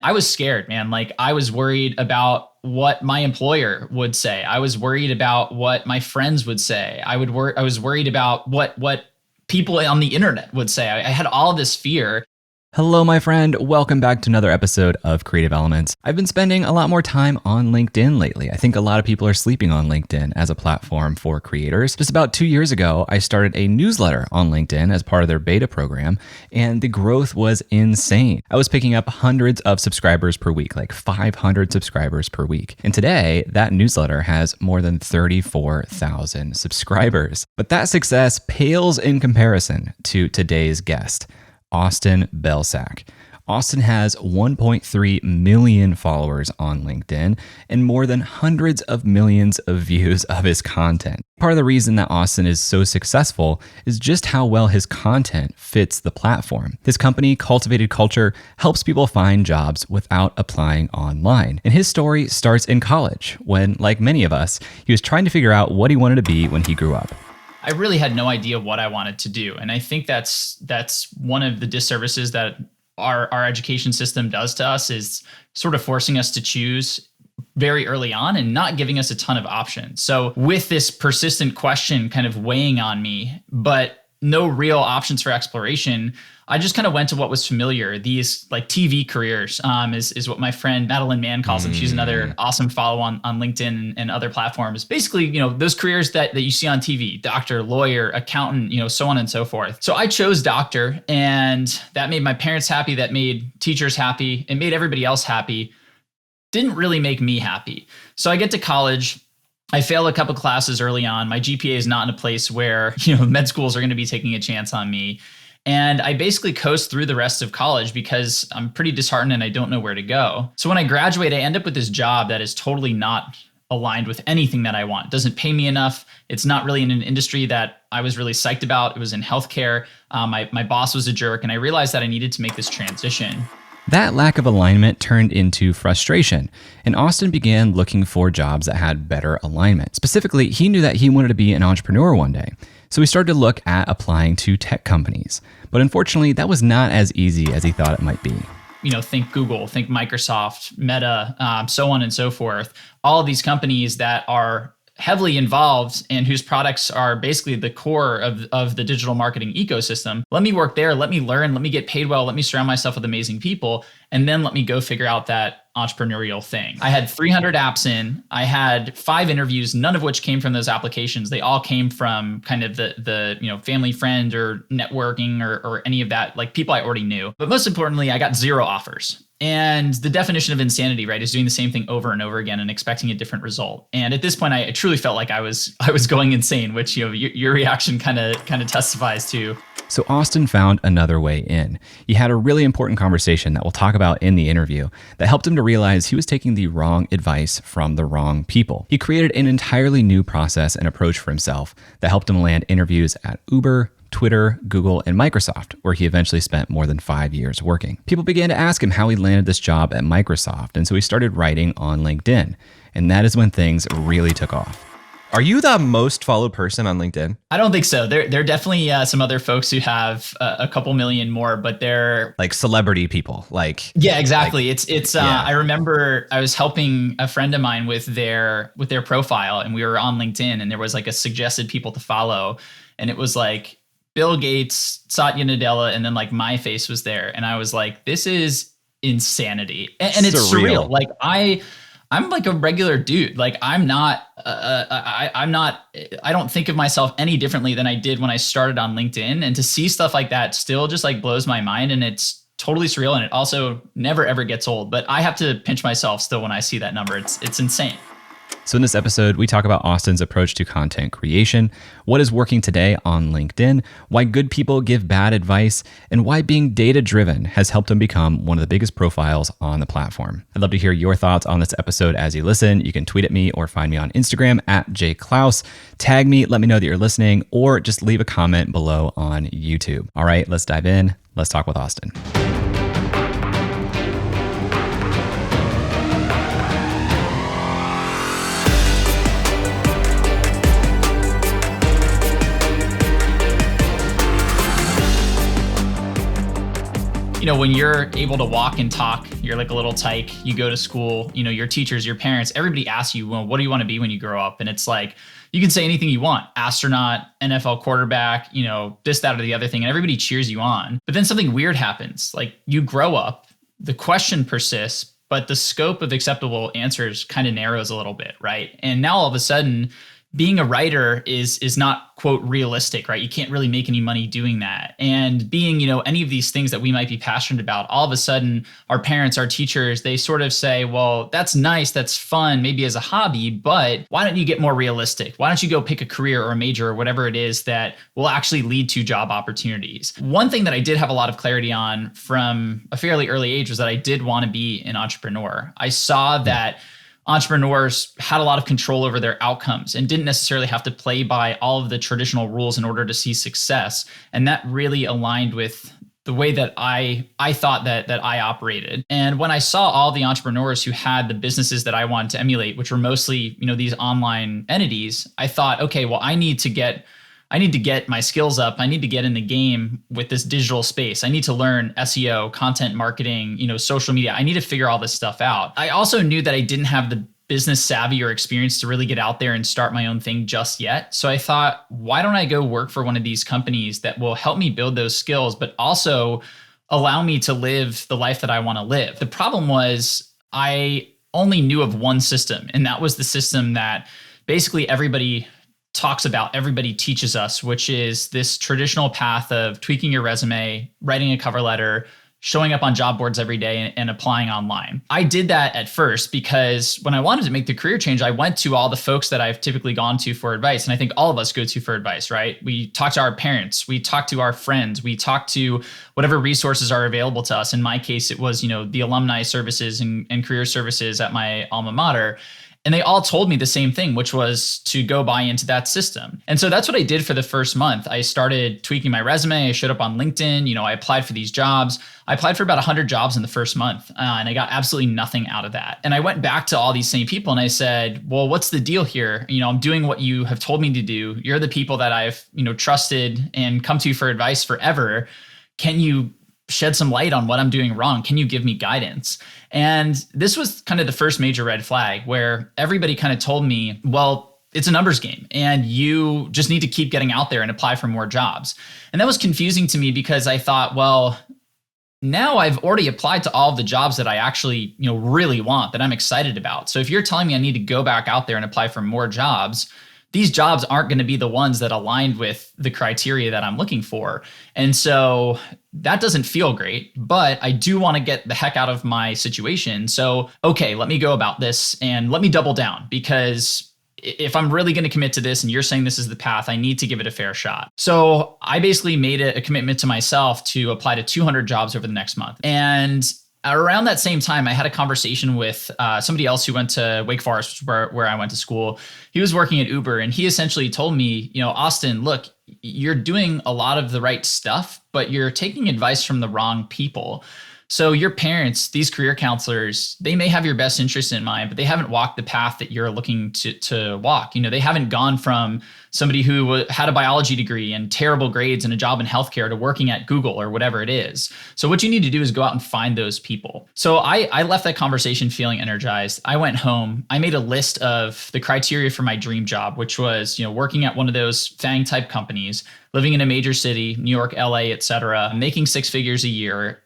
I was scared, man. Like I was worried about what my employer would say. I was worried about what my friends would say. I was worried about what people on the internet would say. I had all this fear. Hello, my friend. Welcome back to another episode of Creative Elements. I've been spending a lot more time on LinkedIn lately. I think a lot of people are sleeping on LinkedIn as a platform for creators. Just about 2 years ago, I started a newsletter on LinkedIn as part of their beta program, and the growth was insane. I was picking up hundreds of subscribers per week, like 500 subscribers per week. And today, that newsletter has more than 34,000 subscribers. But that success pales in comparison to today's guest, Austin Belcak. Austin has 1.3 million followers on LinkedIn and more than hundreds of millions of views of his content. Part of the reason that Austin is so successful is just how well his content fits the platform. His company, Cultivated Culture, helps people find jobs without applying online. And his story starts in college when, like many of us, he was trying to figure out what he wanted to be when he grew up. I really had no idea what I wanted to do. And I think that's one of the disservices that our education system does to us, is sort of forcing us to choose very early on and not giving us a ton of options. So with this persistent question kind of weighing on me, but no real options for exploration, I just kind of went to what was familiar. These like TV careers is what my friend Madeline Mann calls them. She's another awesome follow on LinkedIn and other platforms. Basically, those careers that you see on TV: doctor, lawyer, accountant, so on and so forth. So I chose doctor, and that made my parents happy. That made teachers happy. It made everybody else happy. Didn't really make me happy. So I get to college. I failed a couple classes early on. My GPA is not in a place where, med schools are going to be taking a chance on me. And I basically coast through the rest of college because I'm pretty disheartened and I don't know where to go. So when I graduate, I end up with this job that is totally not aligned with anything that I want. It doesn't pay me enough. It's not really in an industry that I was really psyched about. It was in healthcare. My boss was a jerk, and I realized that I needed to make this transition. That lack of alignment turned into frustration, and Austin began looking for jobs that had better alignment. Specifically, he knew that he wanted to be an entrepreneur one day, so he started to look at applying to tech companies. But unfortunately, that was not as easy as he thought it might be. Think Google, think Microsoft, Meta, so on and so forth. All of these companies that are heavily involved and whose products are basically the core of the digital marketing ecosystem. Let me work there. Let me learn. Let me get paid well. Let me surround myself with amazing people. And then let me go figure out that entrepreneurial thing. I had 300 apps in. I had 5 interviews, none of which came from those applications. They all came from kind of the family, friend, or networking or any of that, like people I already knew. But most importantly, I got 0 offers. And the definition of insanity, right, is doing the same thing over and over again and expecting a different result. And at this point, I truly felt like I was going insane, which your reaction kind of testifies to. So Austin found another way in. He had a really important conversation that we'll talk about in the interview that helped him to realize he was taking the wrong advice from the wrong people. He created an entirely new process and approach for himself that helped him land interviews at Uber, Twitter, Google, and Microsoft, where he eventually spent more than 5 years working. People began to ask him how he landed this job at Microsoft, and so he started writing on LinkedIn. And that is when things really took off. Are you the most followed person on LinkedIn? I don't think so. There are definitely some other folks who have a couple million more, but they're like celebrity people. Yeah, exactly. I remember I was helping a friend of mine with their profile, and we were on LinkedIn, and there was like a suggested people to follow, and it was like Bill Gates, Satya Nadella, and then like my face was there, and I was like, this is insanity, and it's surreal. Like I'm like a regular dude. Like I'm not, I don't think of myself any differently than I did when I started on LinkedIn. And to see stuff like that still just like blows my mind. And it's totally surreal. And it also never, ever gets old. But I have to pinch myself still when I see that number. It's insane. So in this episode, we talk about Austin's approach to content creation, what is working today on LinkedIn, why good people give bad advice, and why being data-driven has helped him become one of the biggest profiles on the platform. I'd love to hear your thoughts on this episode as you listen. You can tweet at me or find me on Instagram at @jclouse. Tag me, let me know that you're listening, or just leave a comment below on YouTube. All right, let's dive in. Let's talk with Austin. when you're able to walk and talk, you're like a little tyke, you go to school, your teachers, your parents, everybody asks you, well, what do you want to be when you grow up? And it's like, you can say anything you want, astronaut, NFL quarterback, this, that, or the other thing, and everybody cheers you on. But then something weird happens. Like you grow up, the question persists, but the scope of acceptable answers kind of narrows a little bit, right? And now all of a sudden, being a writer is not, quote, realistic, right? You can't really make any money doing that. And being, any of these things that we might be passionate about, all of a sudden, our parents, our teachers, they sort of say, well, that's nice, that's fun, maybe as a hobby, but why don't you get more realistic? Why don't you go pick a career or a major or whatever it is that will actually lead to job opportunities? One thing that I did have a lot of clarity on from a fairly early age was that I did want to be an entrepreneur. I saw that entrepreneurs had a lot of control over their outcomes and didn't necessarily have to play by all of the traditional rules in order to see success. And that really aligned with the way that I thought that I operated. And when I saw all the entrepreneurs who had the businesses that I wanted to emulate, which were mostly, these online entities, I thought, okay, well, I need to get my skills up. I need to get in the game with this digital space. I need to learn SEO, content marketing, social media. I need to figure all this stuff out. I also knew that I didn't have the business savvy or experience to really get out there and start my own thing just yet. So I thought, why don't I go work for one of these companies that will help me build those skills, but also allow me to live the life that I want to live? The problem was I only knew of one system, and that was the system that basically everybody talks about, everybody teaches us, which is this traditional path of tweaking your resume, writing a cover letter, showing up on job boards every day and applying online. I did that at first because when I wanted to make the career change, I went to all the folks that I've typically gone to for advice. And I think all of us go to for advice, right? We talk to our parents, we talk to our friends, we talk to whatever resources are available to us. In my case, it was, the alumni services and career services at my alma mater. And they all told me the same thing, which was to go buy into that system. And so that's what I did for the first month. I started tweaking my resume. I showed up on LinkedIn. I applied for these jobs. I applied for about 100 jobs in the first month, and I got absolutely nothing out of that. And I went back to all these same people and I said, well, what's the deal here? I'm doing what you have told me to do. You're the people that I've, trusted and come to for advice forever. Can you shed some light on what I'm doing wrong? Can you give me guidance? And this was kind of the first major red flag where everybody kind of told me, well, it's a numbers game and you just need to keep getting out there and apply for more jobs. And that was confusing to me because I thought, well, now I've already applied to all of the jobs that I actually, really want, that I'm excited about. So if you're telling me I need to go back out there and apply for more jobs, these jobs aren't going to be the ones that aligned with the criteria that I'm looking for. And so that doesn't feel great, but I do want to get the heck out of my situation. So, okay, let me go about this and let me double down, because if I'm really going to commit to this and you're saying this is the path, I need to give it a fair shot. So I basically made a commitment to myself to apply to 200 jobs over the next month. And around that same time, I had a conversation with somebody else who went to Wake Forest, where I went to school. He was working at Uber, and he essentially told me, Austin, look, you're doing a lot of the right stuff, but you're taking advice from the wrong people. So your parents, these career counselors, they may have your best interest in mind, but they haven't walked the path that you're looking to walk. They haven't gone from somebody who had a biology degree and terrible grades and a job in healthcare to working at Google or whatever it is. So what you need to do is go out and find those people. So I left that conversation feeling energized. I went home. I made a list of the criteria for my dream job, which was, working at one of those FANG type companies, living in a major city, New York, LA, et cetera, making six figures a year,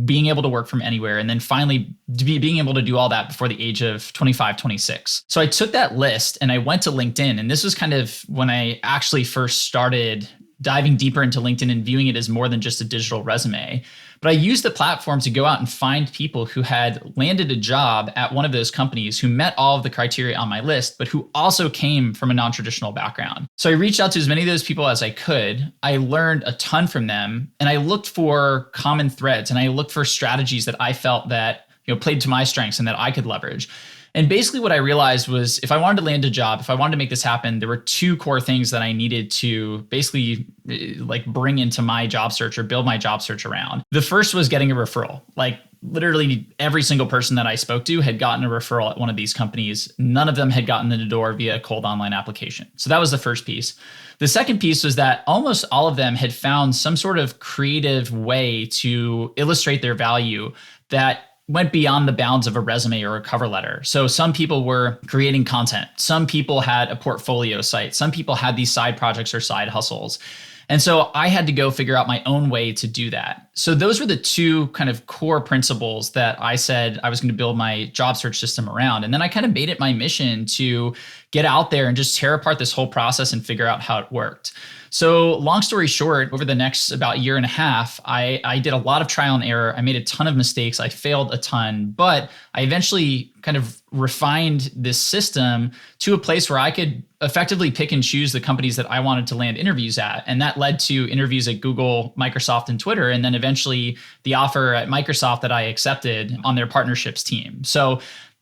being able to work from anywhere, and then finally being able to do all that before the age of 25, 26. So I took that list and I went to LinkedIn, and this was kind of when I actually first started diving deeper into LinkedIn and viewing it as more than just a digital resume. But I used the platform to go out and find people who had landed a job at one of those companies who met all of the criteria on my list, but who also came from a non-traditional background. So I reached out to as many of those people as I could. I learned a ton from them, and I looked for common threads, and I looked for strategies that I felt that played to my strengths and that I could leverage. And basically what I realized was if I wanted to land a job, if I wanted to make this happen, there were two core things that I needed to basically like bring into my job search or build my job search around. The first was getting a referral. Like literally every single person that I spoke to had gotten a referral at one of these companies. None of them had gotten in the door via a cold online application. So that was the first piece. The second piece was that almost all of them had found some sort of creative way to illustrate their value that went beyond the bounds of a resume or a cover letter. So some people were creating content. Some people had a portfolio site. Some people had these side projects or side hustles. And so I had to go figure out my own way to do that. So those were the two kind of core principles that I said I was going to build my job search system around. And then I kind of made it my mission to get out there and just tear apart this whole process and figure out how it worked. So long story short, over the next about year and a half, I did a lot of trial and error. I made a ton of mistakes. I failed a ton, but I eventually kind of refined this system to a place where I could effectively pick and choose the companies that I wanted to land interviews at. And that led to interviews at Google, Microsoft, and Twitter. And then eventually the offer at Microsoft that I accepted on their partnerships team. So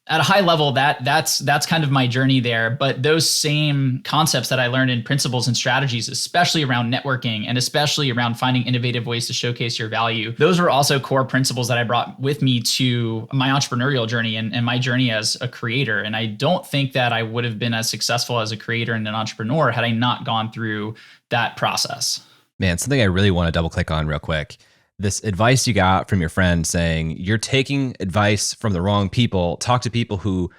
at a high level, that's kind of my journey there. But those same concepts that I learned in principles and strategies, especially around networking and especially around finding innovative ways to showcase your value, those were also core principles that I brought with me to my entrepreneurial journey and my journey as a creator. And I don't think that I would have been as successful as a creator and an entrepreneur had I not gone through that process. Man, something I really want to double click on real quick. This advice you got from your friend saying you're taking advice from the wrong people, talk to people who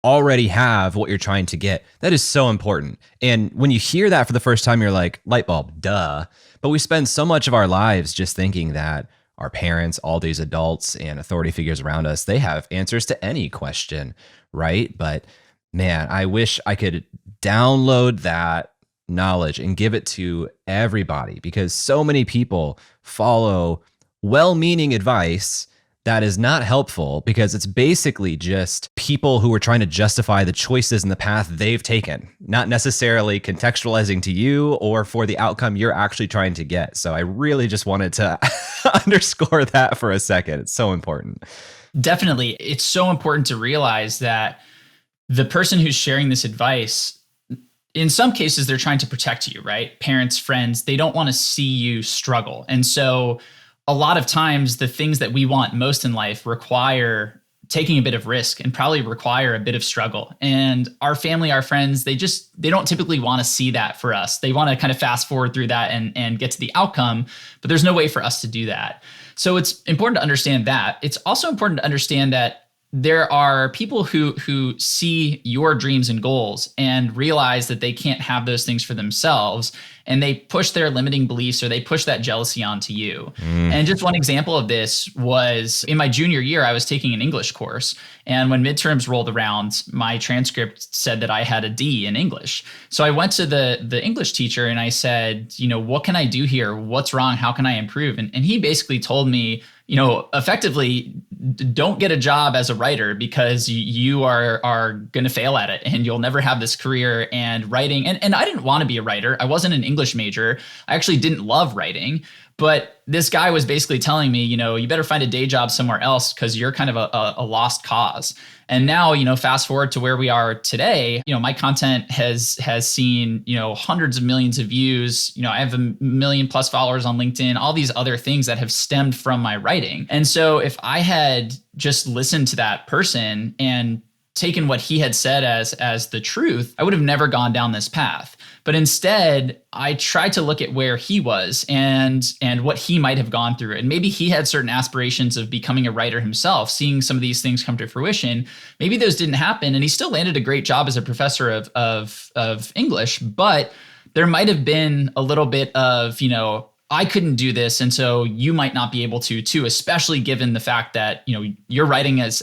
already have what you're trying to get. That is so important. And when you hear that for the first time, you're like, light bulb, duh. But we spend so much of our lives just thinking that our parents, all these adults and authority figures around us, they have answers to any question, right? But man, I wish I could download that knowledge and give it to everybody, because so many people follow well-meaning advice that is not helpful, because it's basically just people who are trying to justify the choices and the path they've taken, not necessarily contextualizing to you or for the outcome you're actually trying to get. So I really just wanted to underscore that for a second. It's so important. Definitely. It's so important to realize that the person who's sharing this advice, in some cases, they're trying to protect you, right? Parents, friends, they don't want to see you struggle. And so a lot of times the things that we want most in life require taking a bit of risk and probably require a bit of struggle. And our family, our friends, they don't typically want to see that for us. They want to kind of fast forward through that and get to the outcome, but there's no way for us to do that. So it's important to understand that. It's also important to understand that there are people who see your dreams and goals and realize that they can't have those things for themselves, and they push their limiting beliefs or they push that jealousy onto you. And just one example of this was in my junior year, I was taking an English course, and when midterms rolled around, my transcript said that I had a D in English. So I went to the English teacher and I said, what can I do here? What's wrong? How can I improve? And he basically told me, effectively, don't get a job as a writer because you are going to fail at it and you'll never have this career. And writing, and I didn't want to be a writer. I wasn't an English major. I actually didn't love writing. But this guy was basically telling me, you better find a day job somewhere else because you're kind of a lost cause. And now, fast forward to where we are today, my content has seen, hundreds of millions of views. I have 1 million plus followers on LinkedIn, all these other things that have stemmed from my writing. And so if I had just listened to that person and taken what he had said as the truth, I would have never gone down this path. But instead, I tried to look at where he was and what he might have gone through. And maybe he had certain aspirations of becoming a writer himself, seeing some of these things come to fruition. Maybe those didn't happen, and he still landed a great job as a professor of English. But there might have been a little bit of, I couldn't do this, and so you might not be able to too, especially given the fact that, your writing as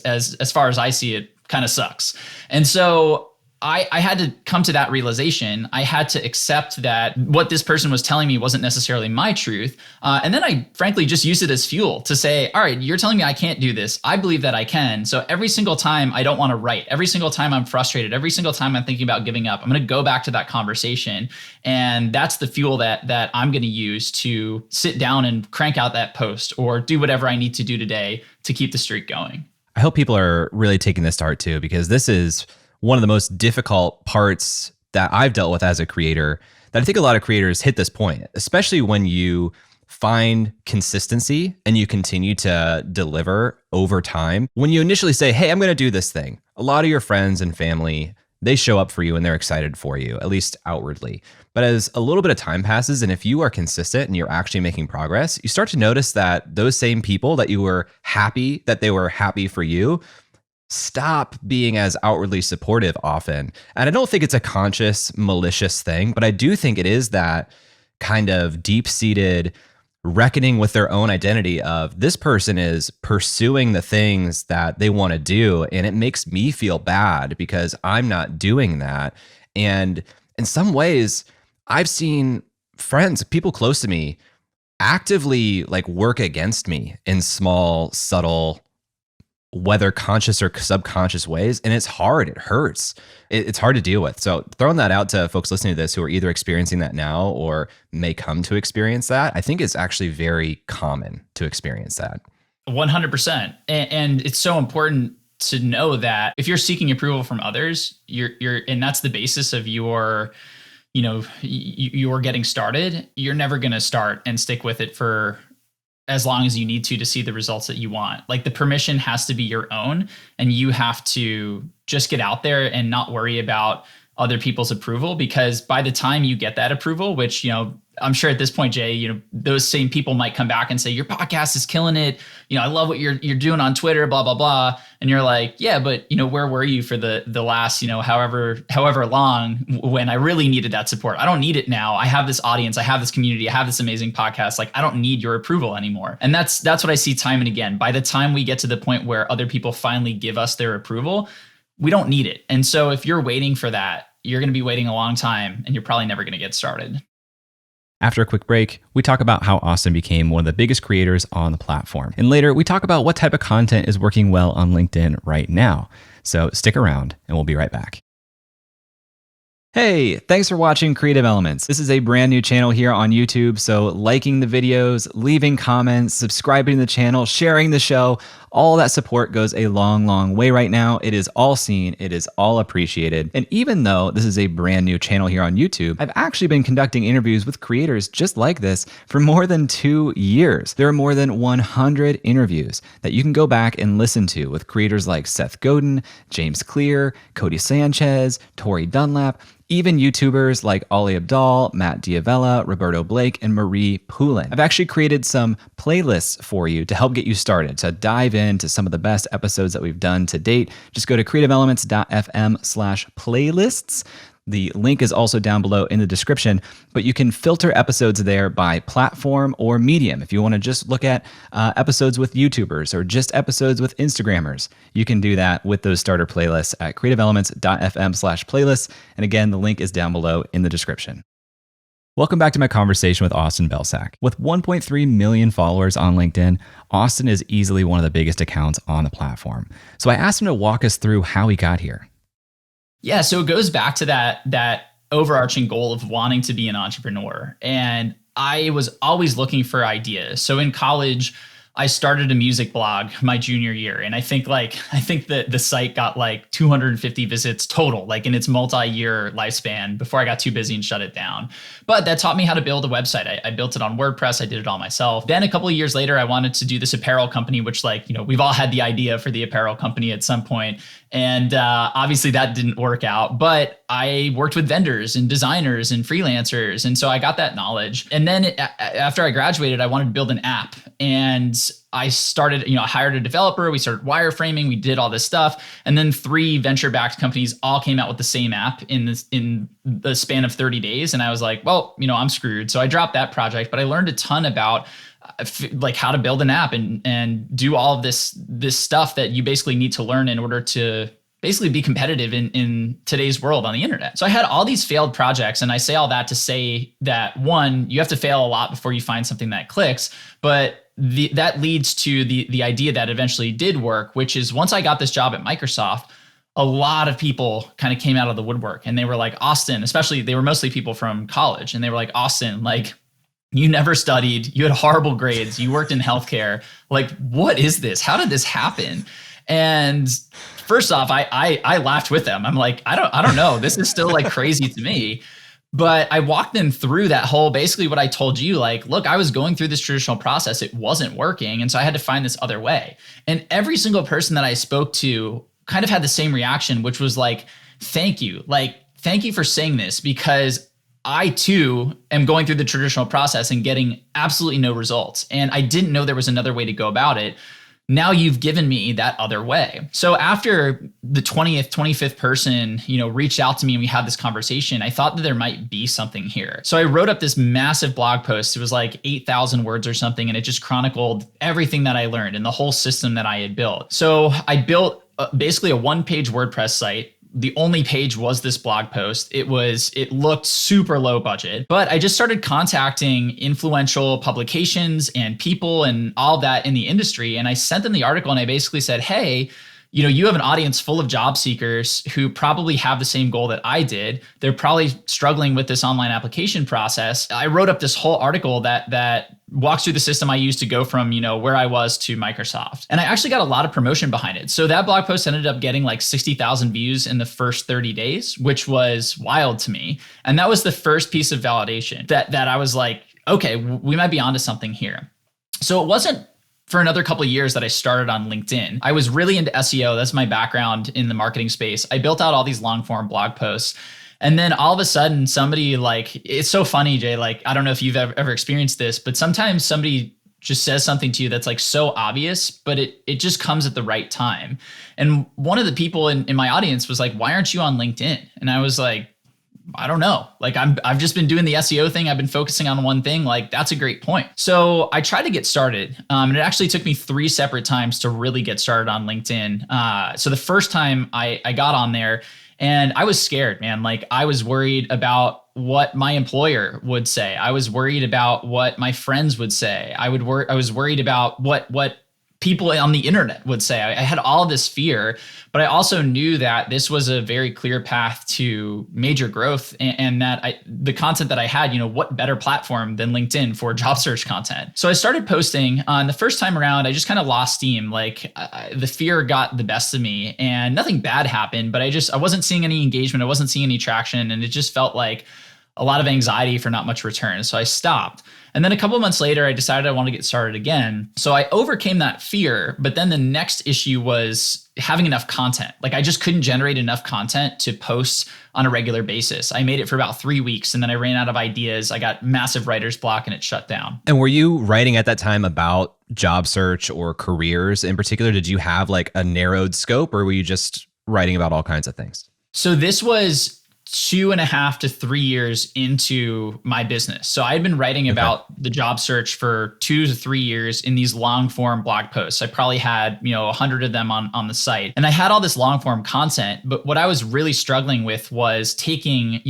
far as I see it kind of sucks. And so I had to come to that realization. I had to accept that what this person was telling me wasn't necessarily my truth. And then I frankly just used it as fuel to say, all right, you're telling me I can't do this. I believe that I can. So every single time I don't want to write, every single time I'm frustrated, every single time I'm thinking about giving up, I'm going to go back to that conversation. And that's the fuel that I'm going to use to sit down and crank out that post or do whatever I need to do today to keep the streak going. I hope people are really taking this to heart too, because this is one of the most difficult parts that I've dealt with as a creator, that I think a lot of creators hit this point, especially when you find consistency and you continue to deliver over time. When you initially say, hey, I'm going to do this thing, a lot of your friends and family, they show up for you and they're excited for you, at least outwardly. But as a little bit of time passes, and if you are consistent and you're actually making progress, you start to notice that those same people that you were happy that they were happy for you stop being as outwardly supportive often. And I don't think it's a conscious, malicious thing, but I do think it is that kind of deep-seated reckoning with their own identity of this person is pursuing the things that they want to do, and it makes me feel bad because I'm not doing that. And in some ways, I've seen friends, people close to me, actively like work against me in small, subtle, whether conscious or subconscious ways. And it's hard. It hurts. It's hard to deal with. So throwing that out to folks listening to this who are either experiencing that now or may come to experience that, I think it's actually very common to experience that. 100%. And it's so important to know that if you're seeking approval from others, and that's the basis of your, you're getting started, you're never going to start and stick with it for as long as you need to see the results that you want. Like the permission has to be your own, and you have to just get out there and not worry about other people's approval, because by the time you get that approval, which, I'm sure at this point, Jay, those same people might come back and say, your podcast is killing it. I love what you're doing on Twitter, blah, blah, blah. And you're like, yeah, but where were you for the last, however long when I really needed that support? I don't need it now. I have this audience. I have this community. I have this amazing podcast. Like, I don't need your approval anymore. And that's what I see time and again. By the time we get to the point where other people finally give us their approval, we don't need it. And so if you're waiting for that, you're going to be waiting a long time, and you're probably never going to get started. After a quick break, we talk about how Austin became one of the biggest creators on the platform. And later, we talk about what type of content is working well on LinkedIn right now. So stick around, and we'll be right back. Hey, thanks for watching Creative Elements. This is a brand new channel here on YouTube, so liking the videos, leaving comments, subscribing to the channel, sharing the show, all that support goes a long, long way right now. It is all seen, it is all appreciated. And even though this is a brand new channel here on YouTube, I've actually been conducting interviews with creators just like this for more than 2 years. There are more than 100 interviews that you can go back and listen to with creators like Seth Godin, James Clear, Cody Sanchez, Tori Dunlap, even YouTubers like Ali Abdaal, Matt Diavella, Roberto Blake, and Marie Poulin. I've actually created some playlists for you to help get you started, to dive into some of the best episodes that we've done to date. Just go to creativeelements.fm/playlists. The link is also down below in the description, but you can filter episodes there by platform or medium. If you want to just look at episodes with YouTubers or just episodes with Instagrammers, you can do that with those starter playlists at creativeelements.fm/playlists. And again, the link is down below in the description. Welcome back to my conversation with Austin Belcak. With 1.3 million followers on LinkedIn, Austin is easily one of the biggest accounts on the platform. So I asked him to walk us through how he got here. Yeah, so it goes back to that overarching goal of wanting to be an entrepreneur. And I was always looking for ideas. So in college, I started a music blog my junior year. And I think that the site got like 250 visits total, like in its multi-year lifespan, before I got too busy and shut it down. But that taught me how to build a website. I built it on WordPress. I did it all myself. Then a couple of years later, I wanted to do this apparel company, which we've all had the idea for the apparel company at some point. And obviously that didn't work out, but I worked with vendors and designers and freelancers. And so I got that knowledge. And then after I graduated, I wanted to build an app. And I started, I hired a developer. We started wireframing. We did all this stuff. And then 3 venture-backed companies all came out with the same app in the span of 30 days. And I was like, well, I'm screwed. So I dropped that project, but I learned a ton about like how to build an app and do all of this stuff that you basically need to learn in order to basically be competitive in today's world on the internet. So I had all these failed projects, and I say all that to say that, one, you have to fail a lot before you find something that clicks, but that leads to the idea that eventually did work, which is once I got this job at Microsoft, a lot of people kind of came out of the woodwork, and they were like, Austin, especially they were mostly people from college, and they were like, Austin, like, you never studied, you had horrible grades, you worked in healthcare. Like, what is this? How did this happen? And first off, I laughed with them. I'm like, I don't know. This is still like crazy to me. But I walked them through that whole, basically what I told you, like, look, I was going through this traditional process. It wasn't working. And so I had to find this other way. And every single person that I spoke to kind of had the same reaction, which was like, thank you. Like, thank you for saying this, because I too am going through the traditional process and getting absolutely no results. And I didn't know there was another way to go about it. Now you've given me that other way. So after the 20th, 25th person, reached out to me and we had this conversation, I thought that there might be something here. So I wrote up this massive blog post. It was like 8,000 words or something. And it just chronicled everything that I learned and the whole system that I had built. So I built basically a one-page WordPress site. The only page was this blog post. It looked super low budget, but I just started contacting influential publications and people and all that in the industry. And I sent them the article and I basically said, hey, you have an audience full of job seekers who probably have the same goal that I did. They're probably struggling with this online application process. I wrote up this whole article that walks through the system I used to go from, where I was to Microsoft. And I actually got a lot of promotion behind it. So that blog post ended up getting like 60,000 views in the first 30 days, which was wild to me. And that was the first piece of validation that I was like, okay, we might be onto something here. So it wasn't for another couple of years that I started on LinkedIn. I was really into SEO. That's my background in the marketing space. I built out all these long form blog posts. And then all of a sudden somebody, like, it's so funny, Jay, like, I don't know if you've ever experienced this, but sometimes somebody just says something to you that's like so obvious, but it just comes at the right time. And one of the people in my audience was like, why aren't you on LinkedIn? And I was like, I don't know. Like I've just been doing the SEO thing. I've been focusing on one thing. Like that's a great point. So I tried to get started. And it actually took me 3 separate times to really get started on LinkedIn. So the first time I got on there and I was scared, man. Like I was worried about what my employer would say. I was worried about what my friends would say. I was worried about what people on the internet would say. I had all of this fear, but I also knew that this was a very clear path to major growth, and that the content that I had, what better platform than LinkedIn for job search content? So I started posting. The first time around, I just kind of lost steam. Like the fear got the best of me, and nothing bad happened, but I wasn't seeing any engagement. I wasn't seeing any traction, and it just felt like a lot of anxiety for not much return. So I stopped. And then a couple of months later, I decided I wanted to get started again. So I overcame that fear. But then the next issue was having enough content. Like I just couldn't generate enough content to post on a regular basis. I made it for about 3 weeks and then I ran out of ideas. I got massive writer's block and it shut down. And were you writing at that time about job search or careers in particular? Did you have like a narrowed scope, or were you just writing about all kinds of things? So this was 2.5 to 3 years into my business. So I had been writing about the job search for 2 to 3 years in these long form blog posts. I probably had, 100 of them on the site, and I had all this long form content. But what I was really struggling with was taking,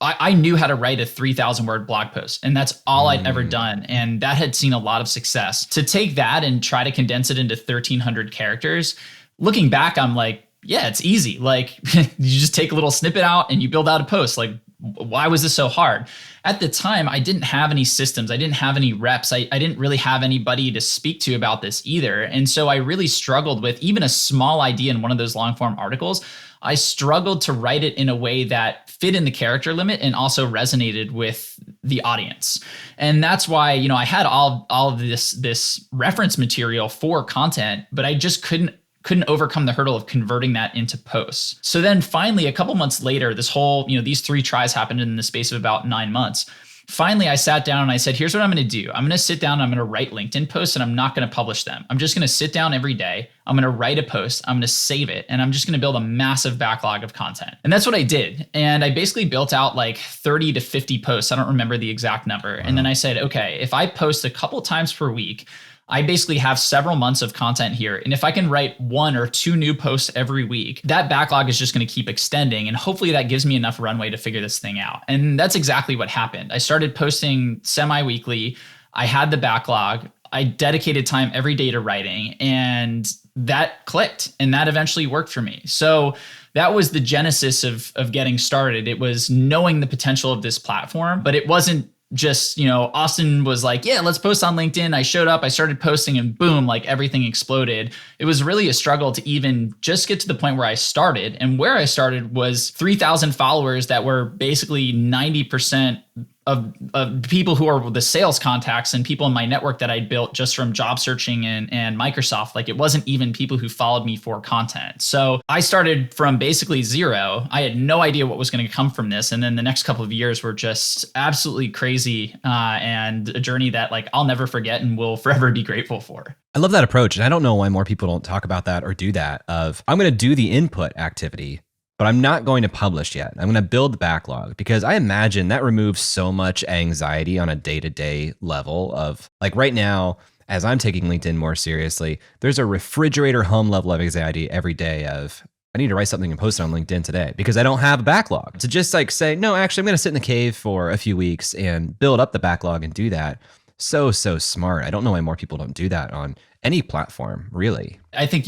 I knew how to write a 3,000 word blog post, and that's all I'd ever done. And that had seen a lot of success. To take that and try to condense it into 1,300 characters, looking back, I'm like, yeah, it's easy. Like you just take a little snippet out and you build out a post. Like, why was this so hard? At the time, I didn't have any systems. I didn't have any reps. I didn't really have anybody to speak to about this either. And so I really struggled with even a small idea in one of those long form articles. I struggled to write it in a way that fit in the character limit and also resonated with the audience. And that's why, I had all of this reference material for content, but I just couldn't overcome the hurdle of converting that into posts. So then finally, a couple months later, this whole, these 3 tries happened in the space of about 9 months. Finally, I sat down and I said, here's what I'm going to do. I'm going to sit down and I'm going to write LinkedIn posts, and I'm not going to publish them. I'm just going to sit down every day. I'm going to write a post. I'm going to save it. And I'm just going to build a massive backlog of content. And that's what I did. And I basically built out like 30 to 50 posts. I don't remember the exact number. Wow. And then I said, okay, if I post a couple times per week, I basically have several months of content here. And if I can write 1 or 2 new posts every week, that backlog is just going to keep extending. And hopefully that gives me enough runway to figure this thing out. And that's exactly what happened. I started posting semi-weekly. I had the backlog. I dedicated time every day to writing, and that clicked, and that eventually worked for me. So that was the genesis of getting started. It was knowing the potential of this platform, but it wasn't just, Austin was like, yeah, let's post on LinkedIn. I showed up, I started posting, and boom, like everything exploded. It was really a struggle to even just get to the point where I started. And where I started was 3,000 followers that were basically 90% of people who are the sales contacts and people in my network that I built just from job searching and Microsoft. Like, it wasn't even people who followed me for content. So I started from basically zero. I had no idea what was going to come from this. And then the next couple of years were just absolutely crazy, and a journey that like I'll never forget and will forever be grateful for. I love that approach. And I don't know why more people don't talk about that or do that of, I'm going to do the input activity, but I'm not going to publish yet. I'm going to build the backlog, because I imagine that removes so much anxiety on a day-to-day level of, like, right now, as I'm taking LinkedIn more seriously, there's a refrigerator hum level of anxiety every day of, I need to write something and post it on LinkedIn today because I don't have a backlog. To just like say, no, actually, I'm going to sit in the cave for a few weeks and build up the backlog and do that. So smart. I don't know why more people don't do that on any platform, really. I think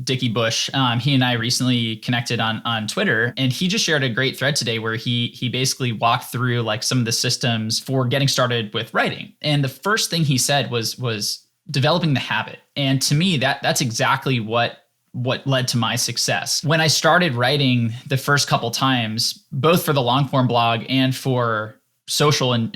Dickie Bush. He and I recently connected on Twitter, and he just shared a great thread today where he basically walked through like some of the systems for getting started with writing. And the first thing he said was developing the habit. And to me, that's exactly what led to my success. When I started writing the first couple times, both for the long form blog and for social in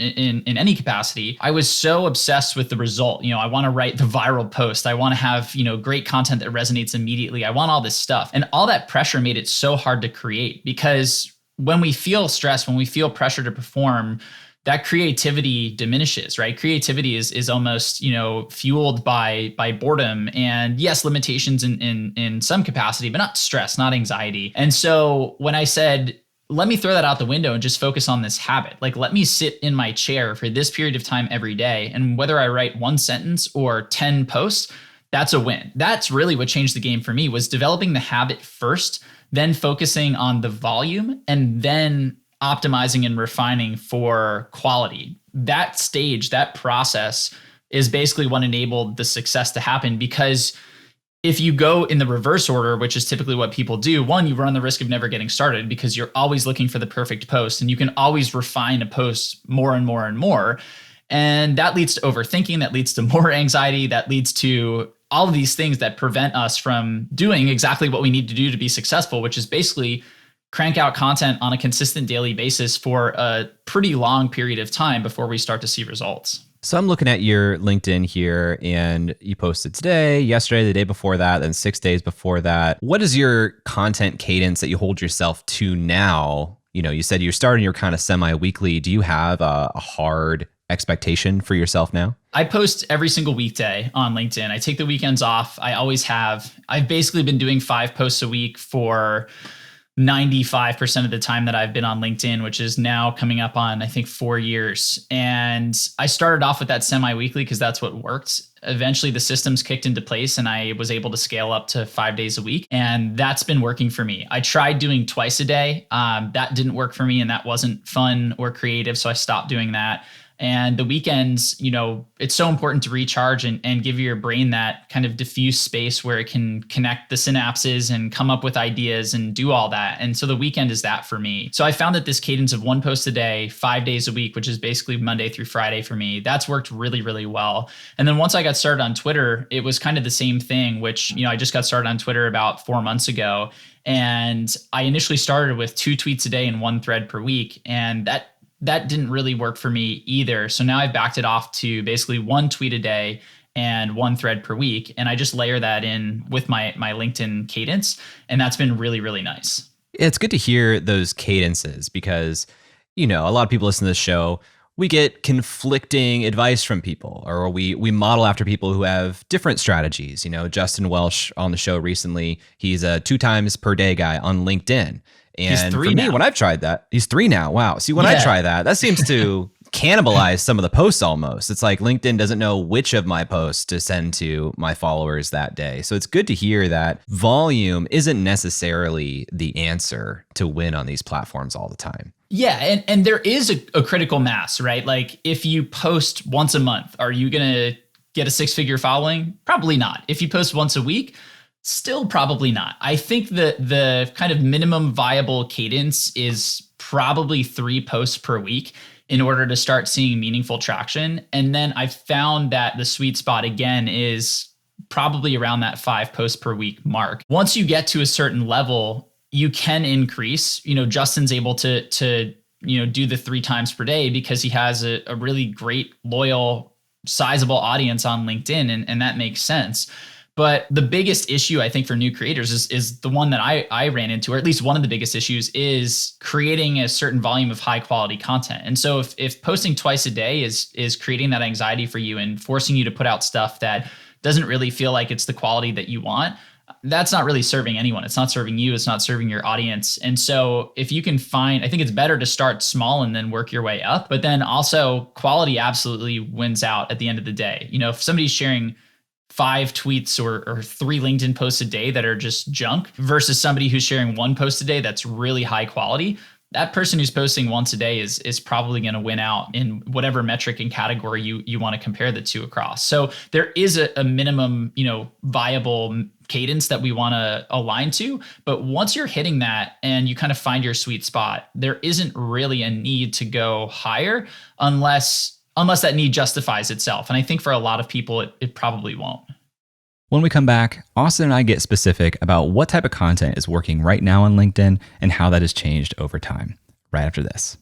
any capacity, I was so obsessed with the result. I want to write the viral post. I want to have, great content that resonates immediately. I want all this stuff. And all that pressure made it so hard to create, because when we feel stress, when we feel pressure to perform, that creativity diminishes, right? Creativity is almost, fueled by boredom and, yes, limitations in some capacity, but not stress, not anxiety. And so when I said, let me throw that out the window and just focus on this habit. Like, let me sit in my chair for this period of time every day. And whether I write one sentence or 10 posts, that's a win. That's really what changed the game for me, was developing the habit first, then focusing on the volume, and then optimizing and refining for quality. That stage, that process is basically what enabled the success to happen, because if you go in the reverse order, which is typically what people do, one, you run the risk of never getting started because you're always looking for the perfect post, and you can always refine a post more and more and more. And that leads to overthinking, that leads to more anxiety, that leads to all of these things that prevent us from doing exactly what we need to do to be successful, which is basically crank out content on a consistent daily basis for a pretty long period of time before we start to see results. So I'm looking at your LinkedIn here, and you posted today, yesterday, the day before that, then 6 days before that. What is your content cadence that you hold yourself to now? You said you're starting your kind of semi-weekly. Do you have a hard expectation for yourself now? I post every single weekday on LinkedIn. I take the weekends off. I always have. I've basically been doing 5 posts a week for 95% of the time that I've been on LinkedIn, which is now coming up on, I think, 4 years. And I started off with that semi-weekly because that's what worked. Eventually the systems kicked into place and I was able to scale up to 5 days a week. And that's been working for me. I tried doing twice a day. That didn't work for me, and that wasn't fun or creative. So I stopped doing that. And the weekends, it's so important to recharge and give your brain that kind of diffuse space where it can connect the synapses and come up with ideas and do all that. And so the weekend is that for me. So I found that this cadence of 1 post a day, 5 days a week, which is basically Monday through Friday for me, that's worked really, really well. And then once I got started on Twitter, it was kind of the same thing, which, I just got started on Twitter about 4 months ago. And I initially started with 2 tweets a day and 1 thread per week. And that didn't really work for me either. So now I've backed it off to basically 1 tweet a day and 1 thread per week. And I just layer that in with my LinkedIn cadence. And that's been really, really nice. It's good to hear those cadences because, a lot of people listen to this show. We get conflicting advice from people, or we model after people who have different strategies. Justin Welsh on the show recently, he's a 2 times per day guy on LinkedIn. And he's 3 for me, now. When I've tried that, he's 3 now. Wow. See, when I try that seems to cannibalize some of the posts almost. It's like LinkedIn doesn't know which of my posts to send to my followers that day. So it's good to hear that volume isn't necessarily the answer to win on these platforms all the time. Yeah. And there is a critical mass, right? Like if you post once a month, are you going to get a 6-figure following? Probably not. If you post once a week, still probably not. I think the kind of minimum viable cadence is probably 3 posts per week. in order to start seeing meaningful traction. And then I found that the sweet spot again is probably around that 5 posts per week mark. Once you get to a certain level, you can increase. Justin's able to do the 3 times per day because he has a really great, loyal, sizable audience on LinkedIn, and that makes sense. But the biggest issue I think for new creators is the one that I ran into, or at least one of the biggest issues, is creating a certain volume of high quality content. And so if posting twice a day is creating that anxiety for you and forcing you to put out stuff that doesn't really feel like it's the quality that you want, that's not really serving anyone. It's not serving you. It's not serving your audience. And so if you can I think it's better to start small and then work your way up. But then also quality absolutely wins out at the end of the day. If somebody's sharing 5 tweets or 3 LinkedIn posts a day that are just junk versus somebody who's sharing 1 post a day that's really high quality, that person who's posting once a day is probably going to win out in whatever metric and category you want to compare the two across. So there is a minimum, viable cadence that we want to align to. But once you're hitting that and you kind of find your sweet spot, there isn't really a need to go higher unless that need justifies itself. And I think for a lot of people, it probably won't. When we come back, Austin and I get specific about what type of content is working right now on LinkedIn and how that has changed over time, right after this.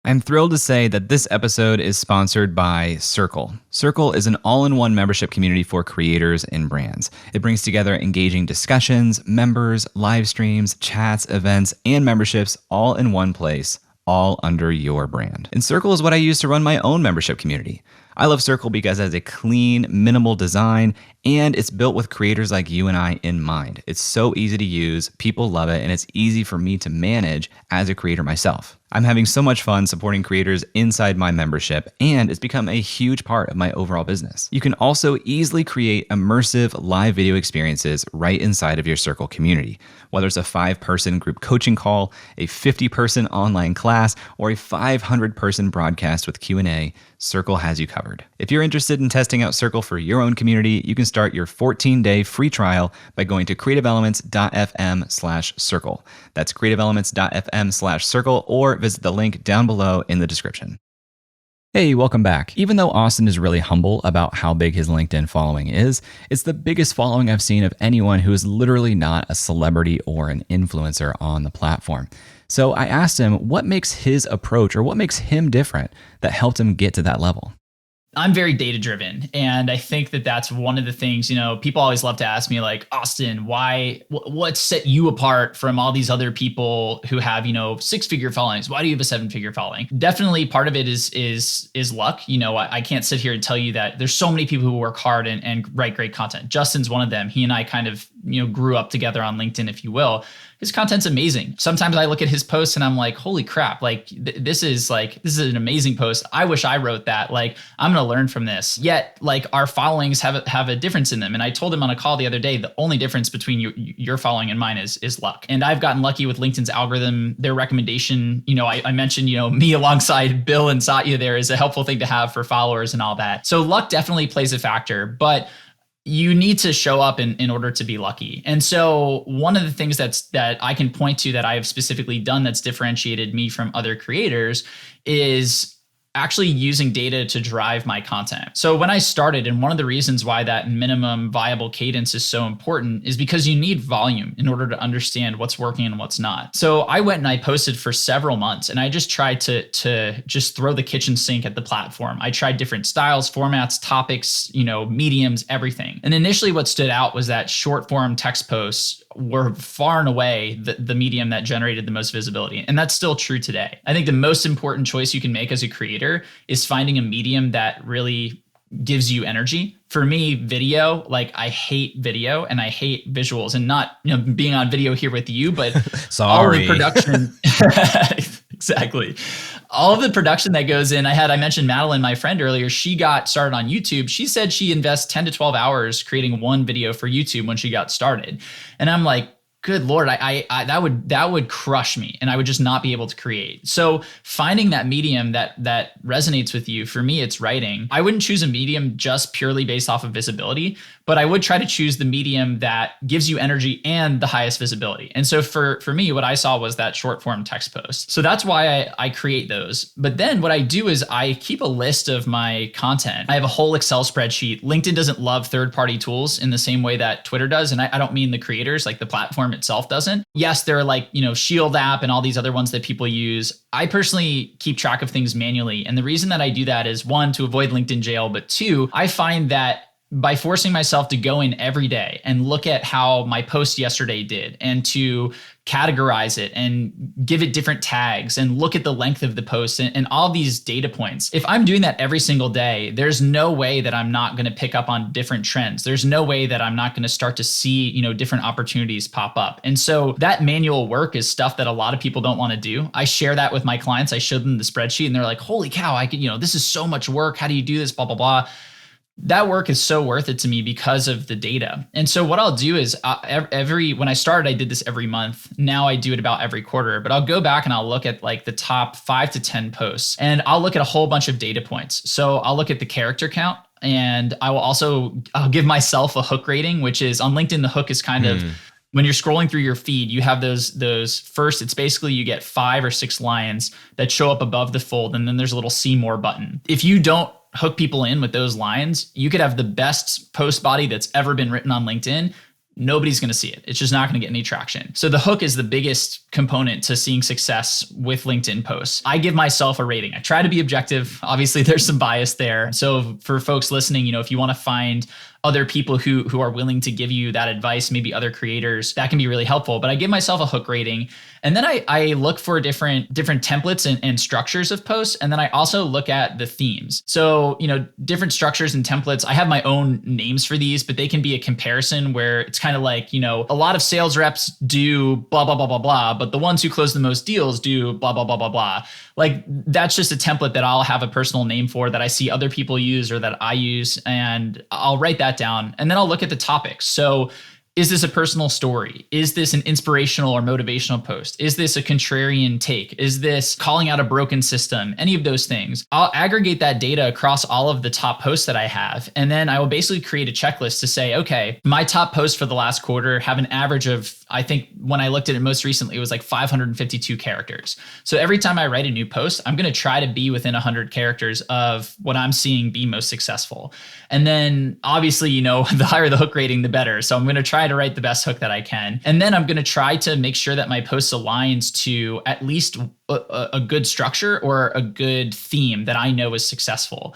I'm thrilled to say that this episode is sponsored by Circle. Circle is an all-in-one membership community for creators and brands. It brings together engaging discussions, members, live streams, chats, events, and memberships all in one place, all under your brand. And Circle is what I use to run my own membership community. I love Circle because it has a clean, minimal design, and it's built with creators like you and I in mind. It's so easy to use, people love it, and it's easy for me to manage as a creator myself. I'm having so much fun supporting creators inside my membership, and it's become a huge part of my overall business. You can also easily create immersive live video experiences right inside of your Circle community. Whether it's a 5-person group coaching call, a 50-person online class, or a 500-person broadcast with Q&A, Circle has you covered. If you're interested in testing out Circle for your own community, you can start your 14-day free trial by going to creativeelements.fm/circle. That's creativeelements.fm/circle, or visit the link down below in the description. Hey, welcome back. Even though Austin is really humble about how big his LinkedIn following is, it's the biggest following I've seen of anyone who is literally not a celebrity or an influencer on the platform. So I asked him what makes his approach or what makes him different that helped him get to that level. I'm very data driven. And I think that that's one of the things, people always love to ask me like, Austin, what set you apart from all these other people who have, 6-figure followings? Why do you have a 7-figure following? Definitely part of it is luck. I can't sit here and tell you that there's so many people who work hard and write great content. Justin's one of them. He and I kind of, grew up together on LinkedIn, if you will. His content's amazing. Sometimes I look at his posts and I'm like, holy crap, like this is an amazing post. I wish I wrote that. Like, I'm going to learn from this. Yet, like, our followings have a difference in them. And I told him on a call the other day, the only difference between your following and mine is luck. And I've gotten lucky with LinkedIn's algorithm, their recommendation. I mentioned, me alongside Bill and Satya there is a helpful thing to have for followers and all that. So luck definitely plays a factor, but you need to show up in order to be lucky. And so one of the things that I can point to that I have specifically done that's differentiated me from other creators is actually using data to drive my content. So when I started, and one of the reasons why that minimum viable cadence is so important is because you need volume in order to understand what's working and what's not. So I went and I posted for several months and I just tried to just throw the kitchen sink at the platform. I tried different styles, formats, topics, mediums, everything. And initially what stood out was that short form text posts were far and away the medium that generated the most visibility. And that's still true today. I think the most important choice you can make as a creator is finding a medium that really gives you energy. For me, video, like I hate video and I hate visuals, and not being on video here with you, but sorry, all the production. Exactly. All of the production that goes in. I mentioned Madeline, my friend earlier, she got started on YouTube. She said she invests 10 to 12 hours creating one video for YouTube when she got started. And I'm like, good Lord, I that would crush me, and I would just not be able to create. So finding that medium that resonates with you, for me, it's writing. I wouldn't choose a medium just purely based off of visibility, but I would try to choose the medium that gives you energy and the highest visibility. And so for me, what I saw was that short form text post. So that's why I create those. But then what I do is I keep a list of my content. I have a whole Excel spreadsheet. LinkedIn doesn't love third-party tools in the same way that Twitter does. And I don't mean the creators, like the platform itself doesn't. Yes, there are like, Shield app and all these other ones that people use. I personally keep track of things manually. And the reason that I do that is, one, to avoid LinkedIn jail, but two, I find that by forcing myself to go in every day and look at how my post yesterday did, and to categorize it and give it different tags and look at the length of the post and all these data points. If I'm doing that every single day, there's no way that I'm not going to pick up on different trends. There's no way that I'm not going to start to see, different opportunities pop up. And so that manual work is stuff that a lot of people don't want to do. I share that with my clients. I show them the spreadsheet and they're like, holy cow, I could, this is so much work. How do you do this? Blah, blah, blah. That work is so worth it to me because of the data. And so what I'll do is when I started, I did this every month. Now I do it about every quarter, but I'll go back and I'll look at like the top 5 to 10 posts, and I'll look at a whole bunch of data points. So I'll look at the character count, and I'll give myself a hook rating, which is on LinkedIn. The hook is kind of, when you're scrolling through your feed, you have those first, it's basically you get 5 or 6 lines that show up above the fold, and then there's a little see more button. If you don't hook people in with those lines, you could have the best post body that's ever been written on LinkedIn. Nobody's going to see it. It's just not going to get any traction. So the hook is the biggest component to seeing success with LinkedIn posts. I give myself a rating. I try to be objective. Obviously, there's some bias there. So for folks listening, if you want to find other people who are willing to give you that advice, maybe other creators, that can be really helpful. But I give myself a hook rating. And then I look for different templates and structures of posts. And then I also look at the themes. So, different structures and templates. I have my own names for these, but they can be a comparison where it's kind of like, a lot of sales reps do blah, blah, blah, blah, blah, but the ones who close the most deals do blah, blah, blah, blah, blah. Like that's just a template that I'll have a personal name for that I see other people use or that I use, and I'll write that down. And then I'll look at the topics. So is this a personal story? Is this an inspirational or motivational post? Is this a contrarian take? Is this calling out a broken system? Any of those things. I'll aggregate that data across all of the top posts that I have. And then I will basically create a checklist to say, okay, my top posts for the last quarter have an average of, I think when I looked at it most recently, it was like 552 characters. So every time I write a new post, I'm going to try to be within 100 characters of what I'm seeing be most successful. And then obviously, the higher the hook rating, the better. So I'm going to try to write the best hook that I can. And then I'm going to try to make sure that my post aligns to at least a good structure or a good theme that I know is successful.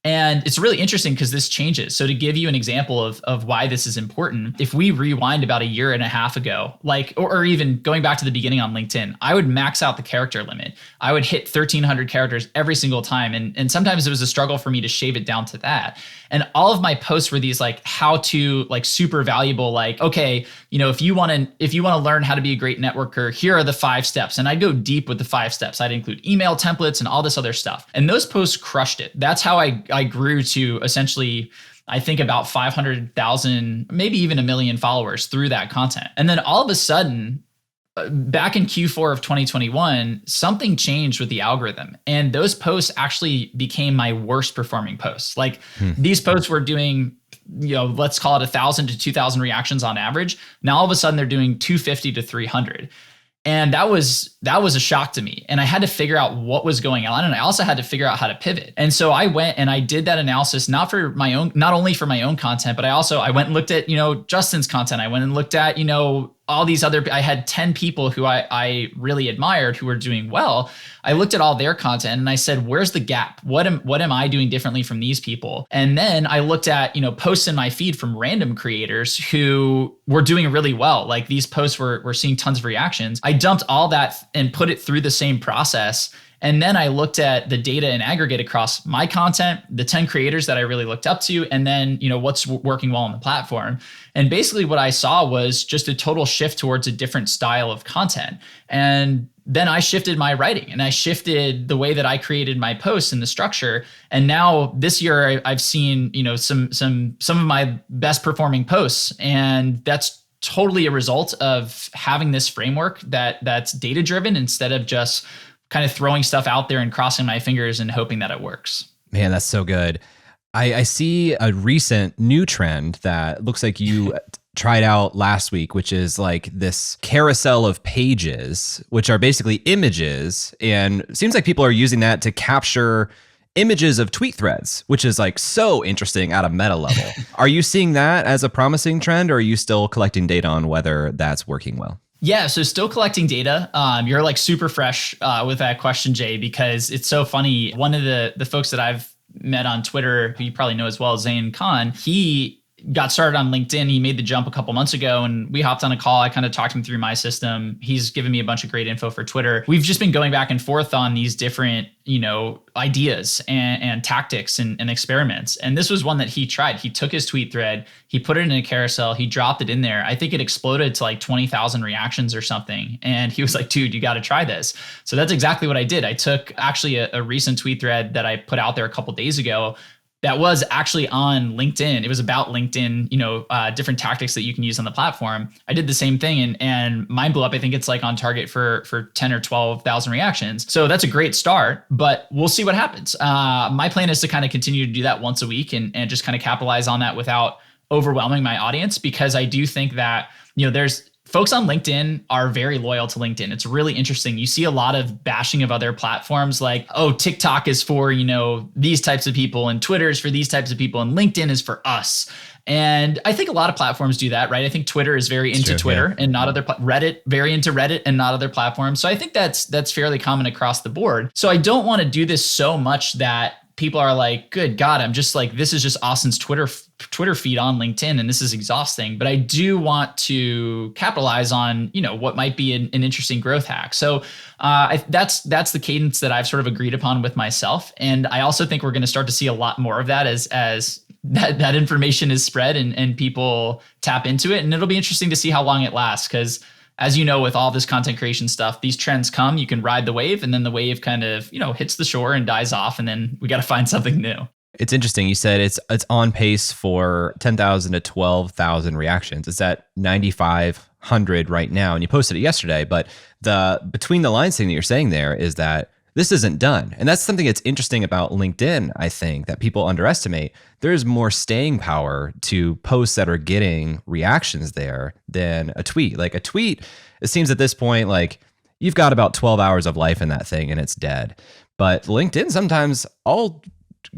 And it's really interesting because this changes. So to give you an example of why this is important, if we rewind about a year and a half ago, or even going back to the beginning on LinkedIn, I would max out the character limit. I would hit 1,300 characters every single time. And sometimes it was a struggle for me to shave it down to that. And all of my posts were these how to super valuable, okay, if you want to learn how to be a great networker, here are the 5 steps. And I'd go deep with the 5 steps. I'd include email templates and all this other stuff. And those posts crushed it. That's how I grew to essentially, I think, about 500,000, maybe even 1 million followers through that content. And then all of a sudden, back in Q4 of 2021, something changed with the algorithm. And those posts actually became my worst performing posts. These posts were doing, let's call it 1,000 to 2,000 reactions on average. Now, all of a sudden, they're doing 250 to 300. And that was a shock to me. And I had to figure out what was going on. And I also had to figure out how to pivot. And so I went and I did that analysis, not only for my own content, but I went and looked at, Justin's content. I went and looked at, all these other, I had 10 people who I really admired who were doing well. I looked at all their content and I said, where's the gap? What am I doing differently from these people? And then I looked at, posts in my feed from random creators who were doing really well. Like these posts were seeing tons of reactions. I dumped all that and put it through the same process. And then I looked at the data and aggregate across my content, the 10 creators that I really looked up to, and then, what's working well on the platform. And basically what I saw was just a total shift towards a different style of content. And then I shifted my writing and I shifted the way that I created my posts and the structure. And now this year I've seen, some of my best performing posts, and that's totally a result of having this framework that's data driven instead of just kind of throwing stuff out there and crossing my fingers and hoping that it works. Man, that's so good. I see a recent new trend that looks like you tried out last week, which is like this carousel of pages, which are basically images. And it seems like people are using that to capture images of tweet threads, which is like so interesting at a meta level. Are you seeing that as a promising trend, or are you still collecting data on whether that's working well? Yeah, so still collecting data. You're like super fresh with that question, Jay, because it's so funny. One of the folks that I've met on Twitter, who you probably know as well, Zain Khan, he got started on LinkedIn. He made the jump a couple months ago and we hopped on a call. I kind of talked him through my system. He's given me a bunch of great info for Twitter. We've just been going back and forth on these different, ideas and tactics and experiments. And this was one that he tried. He took his tweet thread, he put it in a carousel, he dropped it in there. I think it exploded to like 20,000 reactions or something. And he was like, dude, you got to try this. So that's exactly what I did. I took actually a recent tweet thread that I put out there a couple days ago that was actually on LinkedIn. It was about LinkedIn, different tactics that you can use on the platform. I did the same thing and mine blew up. I think it's like on target for 10 or 12,000 reactions. So that's a great start, but we'll see what happens. My plan is to kind of continue to do that once a week and just kind of capitalize on that without overwhelming my audience, because I do think that, there's folks on LinkedIn are very loyal to LinkedIn. It's really interesting. You see a lot of bashing of other platforms like, oh, TikTok is for, these types of people and Twitter is for these types of people and LinkedIn is for us. And I think a lot of platforms do that, right? I think Twitter is very into Twitter and not other Reddit, very into Reddit and not other platforms. So I think that's fairly common across the board. So I don't want to do this so much that people are like, good God, I'm just like, this is just Austin's Twitter feed on LinkedIn and this is exhausting. But I do want to capitalize on, what might be an interesting growth hack. So that's the cadence that I've sort of agreed upon with myself. And I also think we're going to start to see a lot more of that as that information is spread and people tap into it. And it'll be interesting to see how long it lasts, because as you know, with all this content creation stuff, these trends come, you can ride the wave, and then the wave kind of, hits the shore and dies off, and then we got to find something new. It's interesting. You said it's on pace for 10,000 to 12,000 reactions. It's at 9,500 right now, and you posted it yesterday. But the between the lines thing that you're saying there is that this isn't done. And that's something that's interesting about LinkedIn, I think, that people underestimate. There's more staying power to posts that are getting reactions there than a tweet. Like a tweet, it seems at this point, like you've got about 12 hours of life in that thing and it's dead. But LinkedIn, sometimes I'll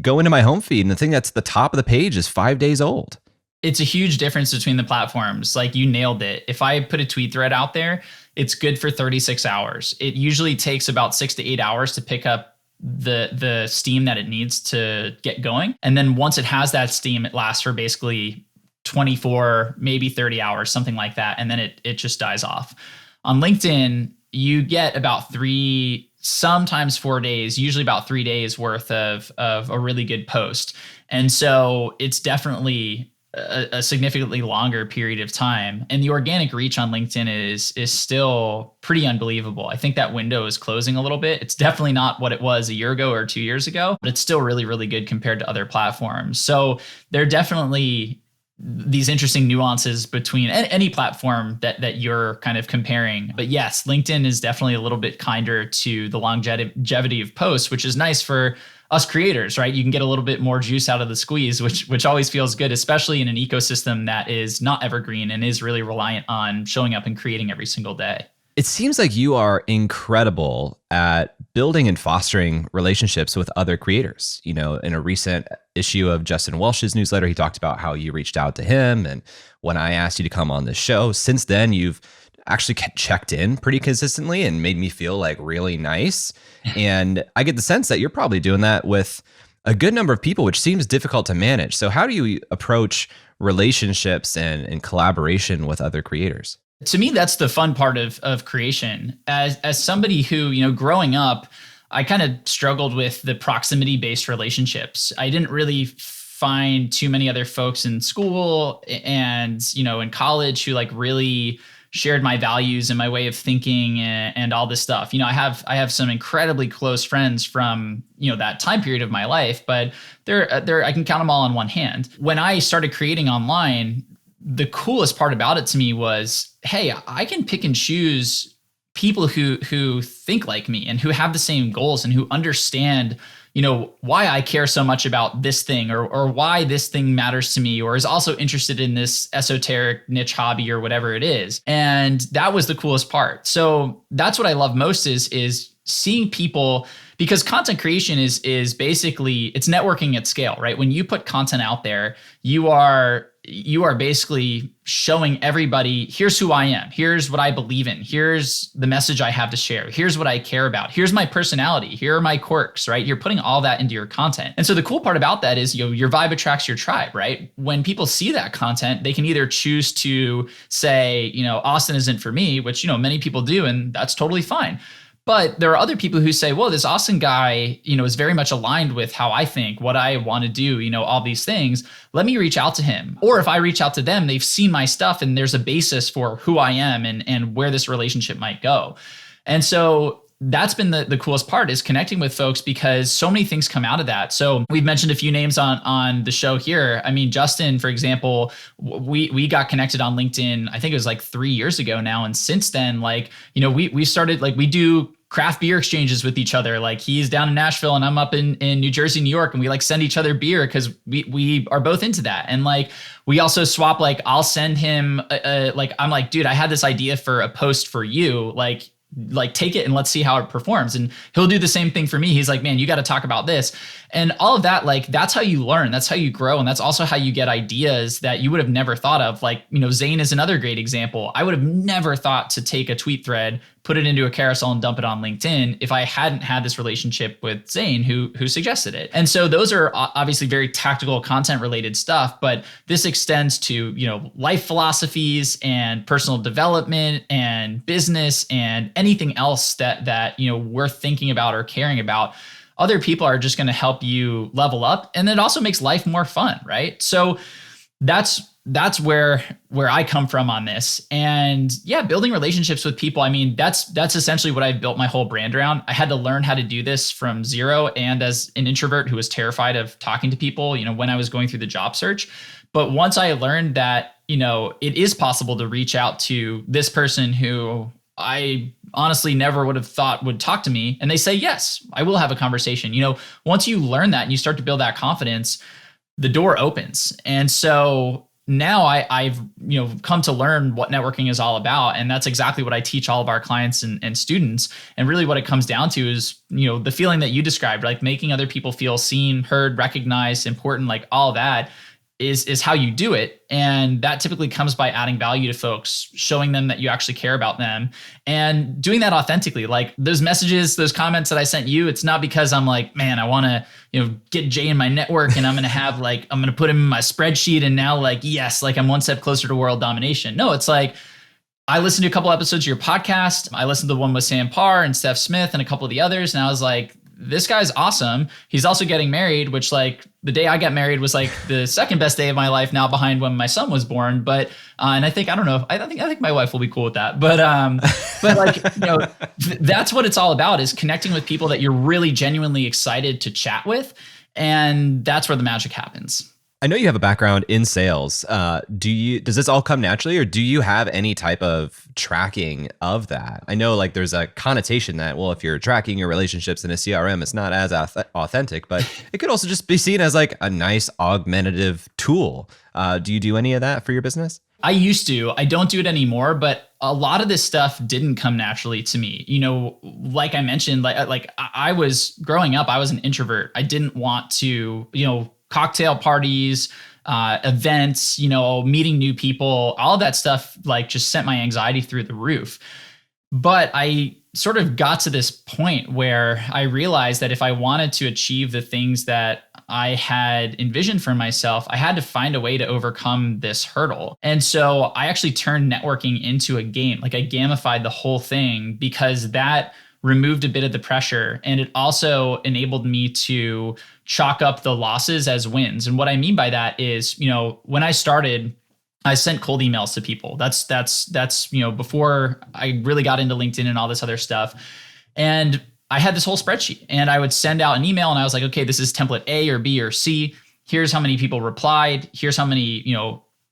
go into my home feed and the thing that's the top of the page is 5 days old. It's a huge difference between the platforms. Like you nailed it. If I put a tweet thread out there, it's good for 36 hours. It usually takes about 6 to 8 hours to pick up the steam that it needs to get going. And then once it has that steam, it lasts for basically 24, maybe 30 hours, something like that. And then it just dies off. On LinkedIn, you get about 3, sometimes 4 days, usually about 3 days worth of a really good post. And so it's definitely a significantly longer period of time. And the organic reach on LinkedIn is still pretty unbelievable. I think that window is closing a little bit. It's definitely not what it was a year ago or 2 years ago, but it's still really, really good compared to other platforms. So there are definitely these interesting nuances between any platform that you're kind of comparing. But yes, LinkedIn is definitely a little bit kinder to the longevity of posts, which is nice for us creators, right? You can get a little bit more juice out of the squeeze, which always feels good, especially in an ecosystem that is not evergreen and is really reliant on showing up and creating every single day. It seems like you are incredible at building and fostering relationships with other creators. In a recent issue of Justin Welsh's newsletter, he talked about how you reached out to him. And when I asked you to come on the show, since then, you've actually checked in pretty consistently and made me feel like really nice. And I get the sense that you're probably doing that with a good number of people, which seems difficult to manage. So how do you approach relationships and collaboration with other creators? To me, that's the fun part of creation. As somebody who, growing up, I kind of struggled with the proximity-based relationships. I didn't really find too many other folks in school and, in college who like really shared my values and my way of thinking and all this stuff. I have some incredibly close friends from, that time period of my life, but they're I can count them all on one hand. When I started creating online, the coolest part about it to me was, hey, I can pick and choose people who think like me and who have the same goals and who understand, why I care so much about this thing or why this thing matters to me, or is also interested in this esoteric niche hobby or whatever it is. And that was the coolest part. So that's what I love most is seeing people, because content creation is basically, it's networking at scale, right? When you put content out there, you are basically showing everybody, here's who I am. Here's what I believe in. Here's the message I have to share. Here's what I care about. Here's my personality. Here are my quirks, right? You're putting all that into your content. And so the cool part about that is, your vibe attracts your tribe, right? When people see that content, they can either choose to say, Austin isn't for me, which, many people do, and that's totally fine. But there are other people who say, well, this Austin guy, is very much aligned with how I think, what I want to do, all these things. Let me reach out to him. Or if I reach out to them, they've seen my stuff and there's a basis for who I am and where this relationship might go. And so that's been the coolest part, is connecting with folks, because so many things come out of that. So we've mentioned a few names on the show here. I mean, Justin, for example, we got connected on LinkedIn, I think it was like 3 years ago now. And since then, we started, we do craft beer exchanges with each other. Like, he's down in Nashville and I'm up in New Jersey, New York, and we send each other beer because we are both into that. And we also swap, I'll send him I'm like, dude, I had this idea for a post for you, take it and let's see how it performs. And he'll do the same thing for me. He's like, man, you got to talk about this. And all of that, that's how you learn. That's how you grow. And that's also how you get ideas that you would have never thought of. Zane is another great example. I would have never thought to take a tweet thread, put it into a carousel and dump it on LinkedIn if I hadn't had this relationship with Zane who suggested it. And so those are obviously very tactical content related stuff, but this extends to, life philosophies and personal development and business and anything else that we're thinking about or caring about. Other people are just going to help you level up, and it also makes life more fun, right? So that's where I come from on this. And yeah, building relationships with people. I mean, that's essentially what I've built my whole brand around. I had to learn how to do this from zero, and as an introvert who was terrified of talking to people, when I was going through the job search. But once I learned that, it is possible to reach out to this person who I honestly never would have thought would talk to me, and they say, yes, I will have a conversation. Once you learn that and you start to build that confidence, the door opens. And so now I've come to learn what networking is all about. And that's exactly what I teach all of our clients and students. And really what it comes down to is, the feeling that you described, making other people feel seen, heard, recognized, important, all that is how you do it. And that typically comes by adding value to folks, showing them that you actually care about them, and doing that authentically. Those messages, those comments that I sent you, it's not because I'm like, man, I want to, get Jay in my network and I'm going to have I'm going to put him in my spreadsheet. And now yes, I'm one step closer to world domination. No, it's I listened to a couple episodes of your podcast. I listened to the one with Sam Parr and Steph Smith and a couple of the others. And I was like, this guy's awesome. He's also getting married, which the day I got married was the second best day of my life now, behind when my son was born. But, and I think my wife will be cool with that. But that's what it's all about, is connecting with people that you're really genuinely excited to chat with. And that's where the magic happens. I know you have a background in sales. Does this all come naturally, or do you have any type of tracking of that? I know there's a connotation that, well, if you're tracking your relationships in a CRM, it's not as authentic, but it could also just be seen as a nice augmentative tool. Do you do any of that for your business? I used to. I don't do it anymore, but a lot of this stuff didn't come naturally to me. Like I mentioned, I was growing up, I was an introvert. I didn't want to, cocktail parties, events, meeting new people, all that stuff, just sent my anxiety through the roof. But I sort of got to this point where I realized that if I wanted to achieve the things that I had envisioned for myself, I had to find a way to overcome this hurdle. And so I actually turned networking into a game. I gamified the whole thing, because that removed a bit of the pressure. And it also enabled me to chalk up the losses as wins. And what I mean by that is, when I started, I sent cold emails to people. That's before I really got into LinkedIn and all this other stuff. And I had this whole spreadsheet, and I would send out an email and I was like, okay, this is template A or B or C. Here's how many people replied. Here's how many,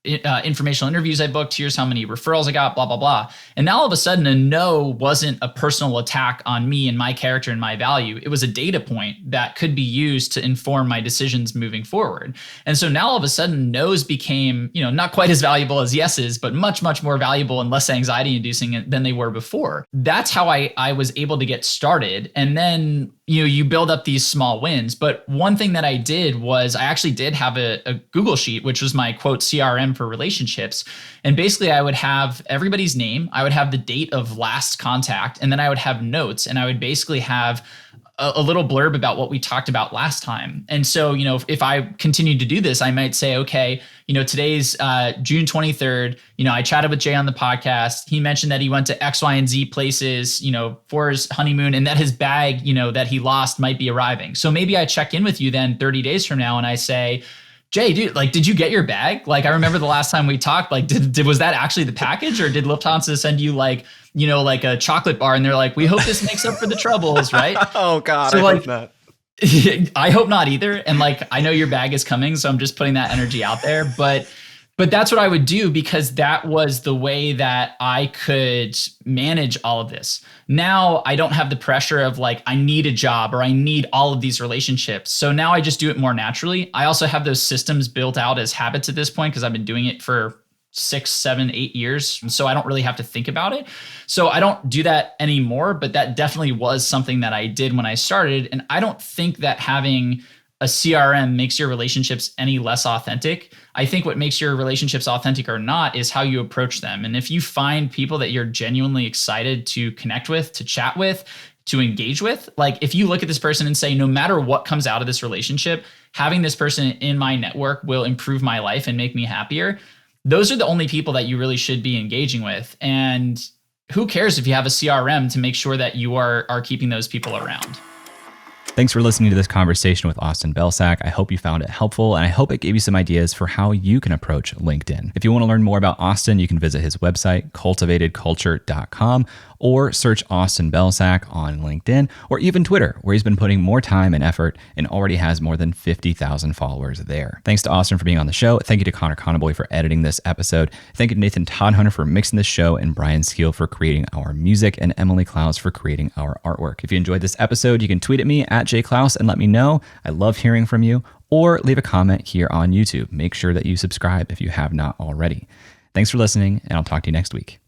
informational interviews I booked. Here's how many referrals I got, blah, blah, blah. And now all of a sudden a no wasn't a personal attack on me and my character and my value. It was a data point that could be used to inform my decisions moving forward. And so now all of a sudden no's became, not quite as valuable as yeses, but much, much more valuable and less anxiety inducing than they were before. That's how I was able to get started. And then, you build up these small wins. But one thing that I did was I actually did have a Google Sheet, which was my quote CRM for relationships. And basically I would have everybody's name, I would have the date of last contact, and then I would have notes, and I would basically have a little blurb about what we talked about last time. And so, if I continued to do this, I might say, okay, today's June 23rd, I chatted with Jay on the podcast. He mentioned that he went to X, Y, and Z places, for his honeymoon, and that his bag, that he lost might be arriving. So maybe I check in with you then 30 days from now and I say, Jay, dude, did you get your bag? I remember the last time we talked, was that actually the package, or did Lufthansa send you a chocolate bar and they're like, we hope this makes up for the troubles, right? Oh God, so I hope not. I hope not either. And I know your bag is coming, so I'm just putting that energy out there. But that's what I would do, because that was the way that I could manage all of this. Now I don't have the pressure of I need a job or I need all of these relationships. So now I just do it more naturally. I also have those systems built out as habits at this point because I've been doing it for 6, 7, 8 years. So I don't really have to think about it. So I don't do that anymore, but that definitely was something that I did when I started. And I don't think that having a CRM makes your relationships any less authentic. I think what makes your relationships authentic or not is how you approach them. And if you find people that you're genuinely excited to connect with, to chat with, to engage with, if you look at this person and say, no matter what comes out of this relationship, having this person in my network will improve my life and make me happier. Those are the only people that you really should be engaging with. And who cares if you have a CRM to make sure that you are keeping those people around. Thanks for listening to this conversation with Austin Belcak. I hope you found it helpful, and I hope it gave you some ideas for how you can approach LinkedIn. If you want to learn more about Austin, you can visit his website, cultivatedculture.com, or search Austin Belcak on LinkedIn or even Twitter, where he's been putting more time and effort and already has more than 50,000 followers there. Thanks to Austin for being on the show. Thank you to Connor Conboy for editing this episode. Thank you to Nathan Todhunter for mixing this show, and Brian Skeel for creating our music, and Emily Clouse for creating our artwork. If you enjoyed this episode, you can tweet at me at @jclouse and let me know. I love hearing from you, or leave a comment here on YouTube. Make sure that you subscribe if you have not already. Thanks for listening, and I'll talk to you next week.